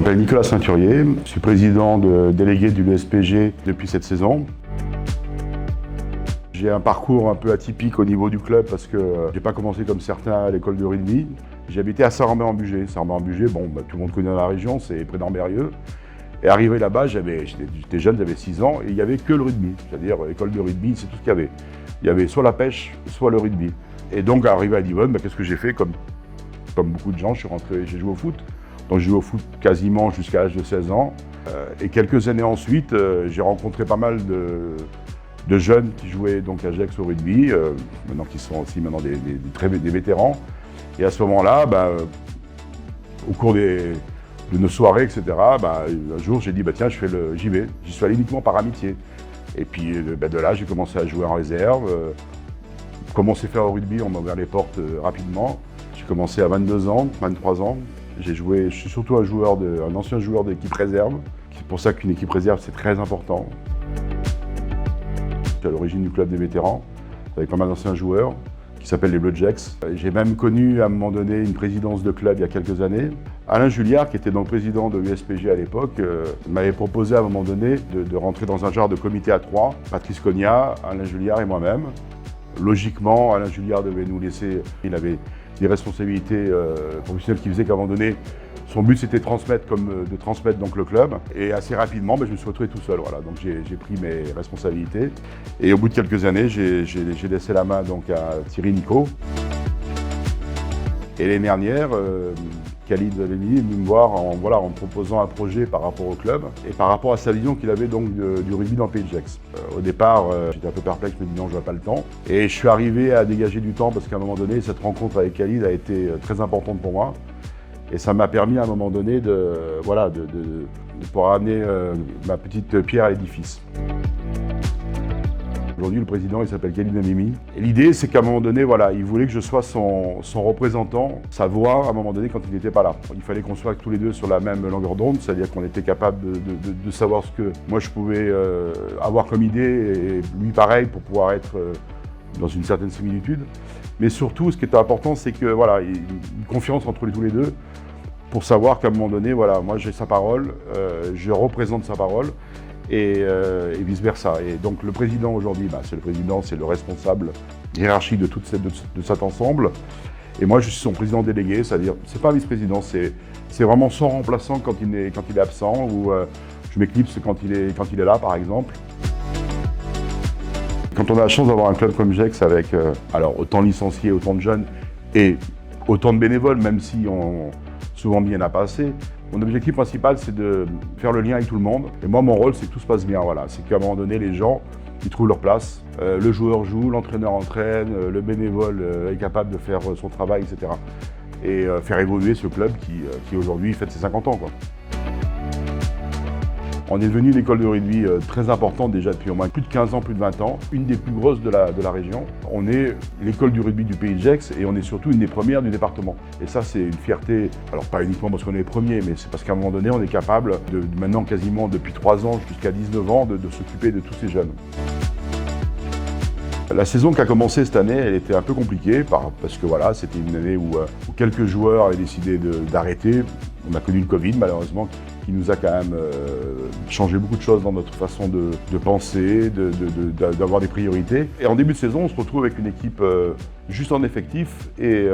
m'appelle Nicolas Ceinturier, je suis président délégué du l'USPG depuis cette saison. J'ai un parcours un peu atypique au niveau du club parce que j'ai pas commencé comme certains à l'école de rugby. J'ai habité à Saint-Rambert-en-Bugey. Saint-Rambert-en-Bugey, tout le monde connaît dans la région, c'est près d'Ambérieux. Et arrivé là-bas, j'étais jeune, j'avais 6 ans et il n'y avait que le rugby. C'est-à-dire l'école de rugby, c'est tout ce qu'il y avait. Il y avait soit la pêche, soit le rugby. Et donc arrivé à Divonne, qu'est-ce que j'ai fait comme beaucoup de gens, j'ai joué au foot. Donc j'ai joué au foot quasiment jusqu'à l'âge de 16 ans. Et quelques années ensuite, j'ai rencontré pas mal de jeunes qui jouaient donc à Gex au rugby, maintenant qui sont aussi des vétérans. Et à ce moment-là, au cours de nos soirées, etc., un jour j'ai dit tiens, j'y vais. J'y suis allé uniquement par amitié. Et puis de là, j'ai commencé à jouer en réserve. Commencé à faire au rugby, on m'a ouvert les portes rapidement. J'ai commencé à 22 ans, 23 ans. Je suis surtout un ancien joueur d'équipe réserve. C'est pour ça qu'une équipe réserve, c'est très important. Je suis à l'origine du club des vétérans, avec pas mal d'anciens joueurs, qui s'appellent les Bleu Gex. J'ai même connu à un moment donné une présidence de club il y a quelques années. Alain Julliard, qui était donc président de l'USPG à l'époque, m'avait proposé à un moment donné de rentrer dans un genre de comité à 3. Patrice Cognat, Alain Julliard et moi-même. Logiquement, Alain Julliard devait nous laisser, il avait des responsabilités professionnelles qui faisaient qu'à un moment donné, son but c'était de transmettre donc le club. Et assez rapidement, je me suis retrouvé tout seul. Voilà. Donc j'ai pris mes responsabilités. Et au bout de quelques années, j'ai laissé la main donc à Thierry Nicot. Et l'année dernière, Khalid Velili est venu me voir en me proposant un projet par rapport au club et par rapport à sa vision qu'il avait donc du rugby dans le pays de Gex. Au départ, j'étais un peu perplexe, je me dis non, je n'aurai pas le temps. Et je suis arrivé à dégager du temps parce qu'à un moment donné, cette rencontre avec Khalid a été très importante pour moi. Et ça m'a permis à un moment donné de pouvoir amener ma petite pierre à l'édifice. Aujourd'hui, le président, il s'appelle Khalid Namimi. Et l'idée, c'est qu'à un moment donné, il voulait que je sois son représentant, sa voix, à un moment donné, quand il n'était pas là. Il fallait qu'on soit tous les deux sur la même longueur d'onde, c'est-à-dire qu'on était capable de savoir ce que moi je pouvais avoir comme idée, et lui pareil, pour pouvoir être dans une certaine similitude. Mais surtout, ce qui était important, c'est que une confiance entre tous les deux, pour savoir qu'à un moment donné, moi j'ai sa parole, je représente sa parole. Et vice-versa. Et donc le président aujourd'hui, c'est le président, c'est le responsable hiérarchique de cet ensemble. Et moi je suis son président délégué, c'est-à-dire, c'est pas un vice-président, c'est vraiment son remplaçant quand il est absent, ou je m'éclipse quand il est là par exemple. Quand on a la chance d'avoir un club comme Gex avec autant de licenciés, autant de jeunes et autant de bénévoles, même si souvent il n'y en a pas assez, mon objectif principal, c'est de faire le lien avec tout le monde. Et moi, mon rôle, c'est que tout se passe bien. C'est qu'à un moment donné, les gens, ils trouvent leur place. Le joueur joue, l'entraîneur entraîne, le bénévole est capable de faire son travail, etc. Et faire évoluer ce club qui aujourd'hui fête ses 50 ans. On est devenu une école de rugby très importante déjà depuis au moins plus de 15 ans, plus de 20 ans. Une des plus grosses de la région. On est l'école du rugby du pays de Gex et on est surtout une des premières du département. Et ça, c'est une fierté, alors pas uniquement parce qu'on est les premiers, mais c'est parce qu'à un moment donné, on est capable, maintenant quasiment depuis 3 ans jusqu'à 19 ans, de s'occuper de tous ces jeunes. La saison qui a commencé cette année, elle était un peu compliquée parce que c'était une année où quelques joueurs avaient décidé d'arrêter. On a connu le Covid malheureusement qui nous a quand même changé beaucoup de choses dans notre façon de penser, d'avoir des priorités. Et en début de saison, on se retrouve avec une équipe juste en effectif et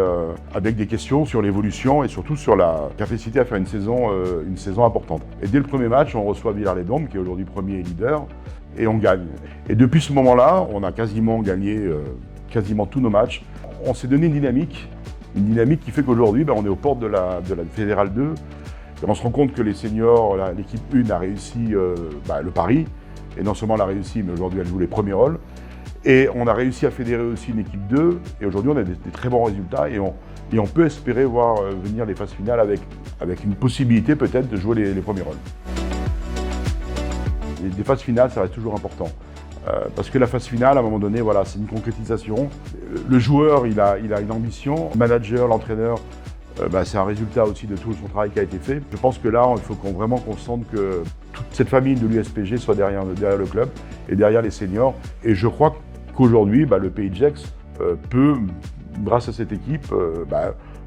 avec des questions sur l'évolution et surtout sur la capacité à faire une saison importante. Et dès le premier match, on reçoit Villars-les-Dombes, qui est aujourd'hui premier et leader, et on gagne. Et depuis ce moment-là, on a quasiment gagné quasiment tous nos matchs. On s'est donné une dynamique qui fait qu'aujourd'hui, on est aux portes de la Fédérale 2. Et on se rend compte que les seniors, l'équipe 1 a réussi le pari. Et non seulement elle a réussi, mais aujourd'hui elle joue les premiers rôles. Et on a réussi à fédérer aussi une équipe 2. Et aujourd'hui on a des très bons résultats. Et on peut espérer voir venir les phases finales avec une possibilité peut-être de jouer les premiers rôles. Les phases finales, ça reste toujours important. Parce que la phase finale, à un moment donné, c'est une concrétisation. Le joueur, il a une ambition. Le manager, l'entraîneur, c'est un résultat aussi de tout son travail qui a été fait. Je pense que là, il faut qu'on sente que toute cette famille de l'USPG soit derrière le club et derrière les seniors. Et je crois qu'aujourd'hui, le pays de Gex peut, grâce à cette équipe,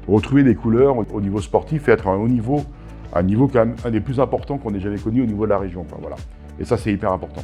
retrouver des couleurs au niveau sportif et être à un haut niveau un niveau quand même un des plus importants qu'on ait jamais connu au niveau de la région. Enfin, voilà. Et ça, c'est hyper important.